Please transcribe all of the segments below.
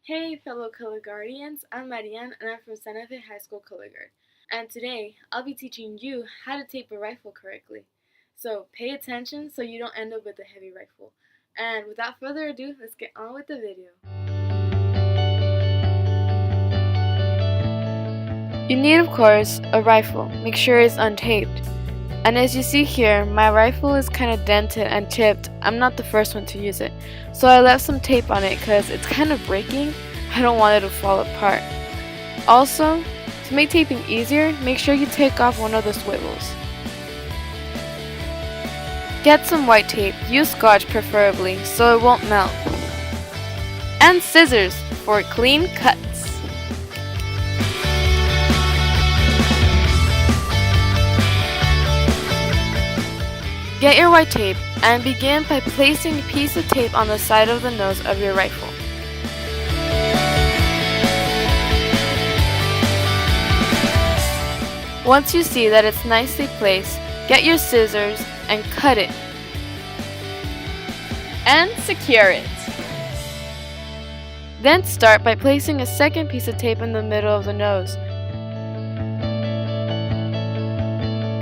Hey fellow color guardians, I'm Marianne and I'm from Santa Fe High School Color Guard. And today, I'll be teaching you how to tape a rifle correctly. So pay attention so you don't end up with a heavy rifle. And without further ado, let's get on with the video. You need, of course, a rifle. Make sure it's untaped. And as you see here, my rifle is kind of dented and chipped. I'm not the first one to use it. So I left some tape on it because it's kind of breaking. I don't want it to fall apart. Also, to make taping easier, make sure you take off one of the swivels. Get some white tape, use Scotch preferably so it won't melt. And scissors for clean cuts. Get your white tape and begin by placing a piece of tape on the side of the nose of your rifle. Once you see that it's nicely placed, get your scissors and cut it. And secure it. Then start by placing a second piece of tape in the middle of the nose.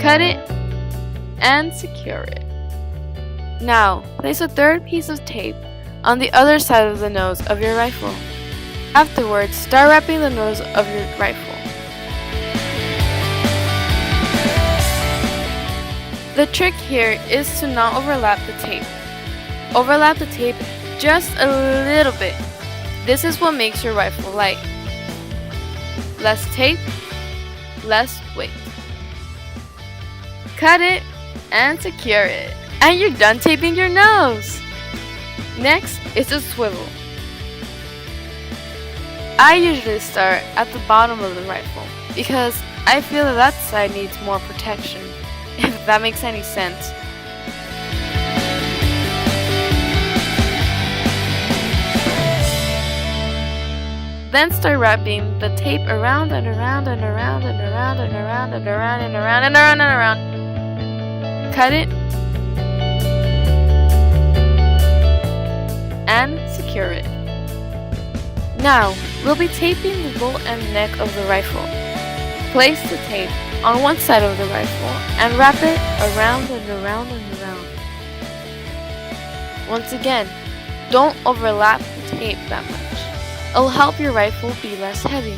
Cut it and secure it. Now, place a third piece of tape on the other side of the nose of your rifle. Afterwards, start wrapping the nose of your rifle. The trick here is to not overlap the tape. Overlap the tape just a little bit. This is what makes your rifle light. Less tape, less weight. Cut it and secure it. And you're done taping your nose! Next is a swivel. I usually start at the bottom of the rifle because I feel that side needs more protection, if that makes any sense. Then start wrapping the tape around and around and around and around and around and around and around and around and around. Cut it and secure it. Now, we'll be taping the bolt and neck of the rifle. Place the tape on one side of the rifle and wrap it around and around and around. Once again, don't overlap the tape that much. It'll help your rifle be less heavy.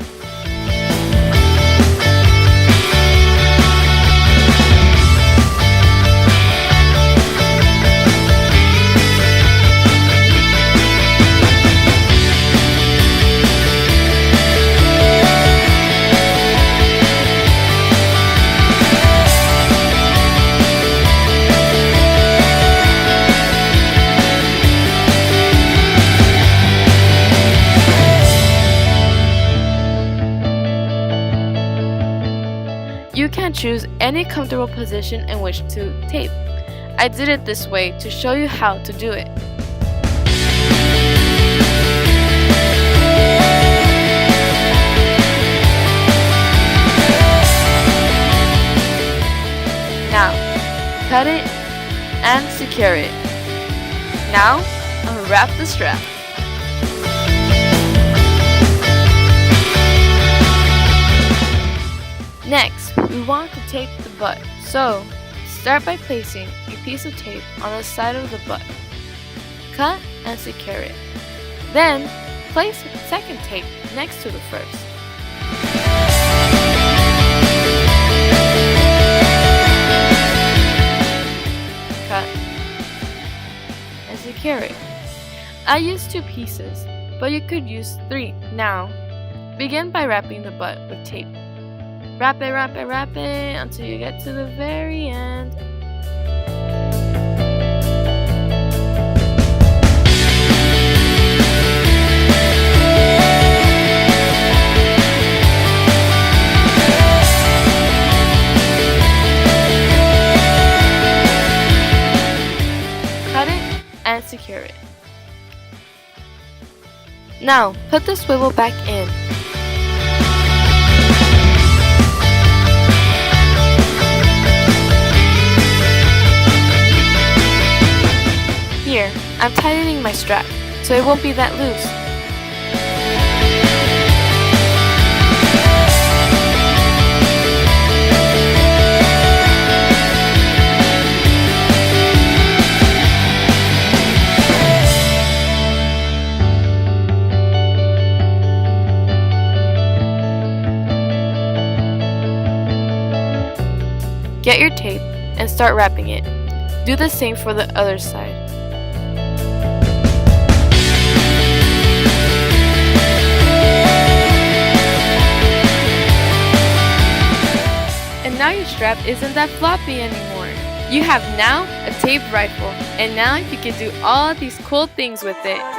You can choose any comfortable position in which to tape. I did it this way to show you how to do it. Now, cut it and secure it. Now, unwrap the strap. Next, we want to tape the butt, so start by placing a piece of tape on the side of the butt. Cut and secure it. Then, place a second tape next to the first. Cut and secure it. I used 2 pieces, but you could use 3. Now, begin by wrapping the butt with tape. Wrap it, wrap it, wrap it until you get to the very end. Cut it and secure it. Now, put the swivel back in. Here, I'm tightening my strap, so it won't be that loose. Get your tape and start wrapping it. Do the same for the other side. And now your strap isn't that floppy anymore. You have now a taped rifle, and now you can do all these cool things with it.